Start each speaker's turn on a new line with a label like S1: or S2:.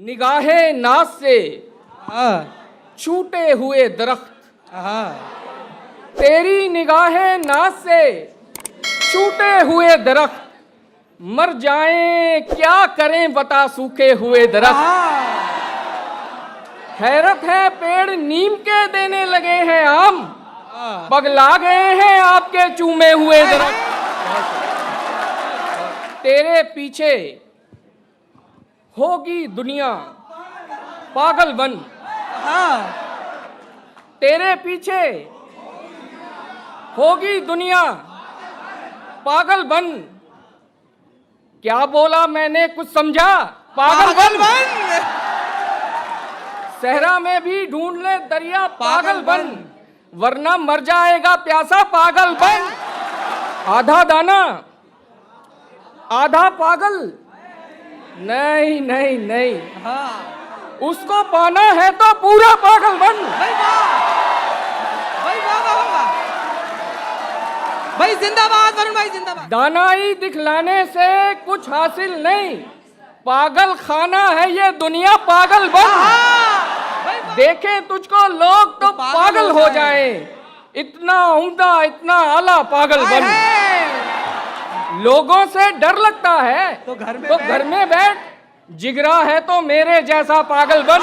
S1: निगाहे नाज से
S2: हाँ
S1: छूटे हुए दरख्त,
S2: हाँ
S1: तेरी निगाहे नाज से छूटे हुए दरख्त, मर जाएं क्या करें बता सूखे हुए दरख्त। हैरत है पेड़ नीम के देने लगे हैं आम, पगला गए हैं आपके चूमे हुए दरख्त। तेरे पीछे होगी दुनिया पागल बन, तेरे पीछे होगी दुनिया पागल बन। क्या बोला मैंने कुछ समझा? पागल बन। सहरा में भी ढूंढ ले दरिया पागल बन, वरना मर जाएगा प्यासा पागल बन। आधा दाना आधा पागल, नहीं नहीं नहीं, उसको पाना है तो पूरा पागल बन।
S2: भाई जिंदाबाद वरुण भाई जिंदाबाद।
S1: दानाई दिखलाने से कुछ हासिल नहीं, पागल खाना है ये दुनिया पागल बन। देखे तुझको लोग तो पागल हो जाए, इतना उम्दा इतना आला पागल बन। लोगों से डर लगता है तो घर में बैठ, जिगरा है तो मेरे जैसा पागल बन।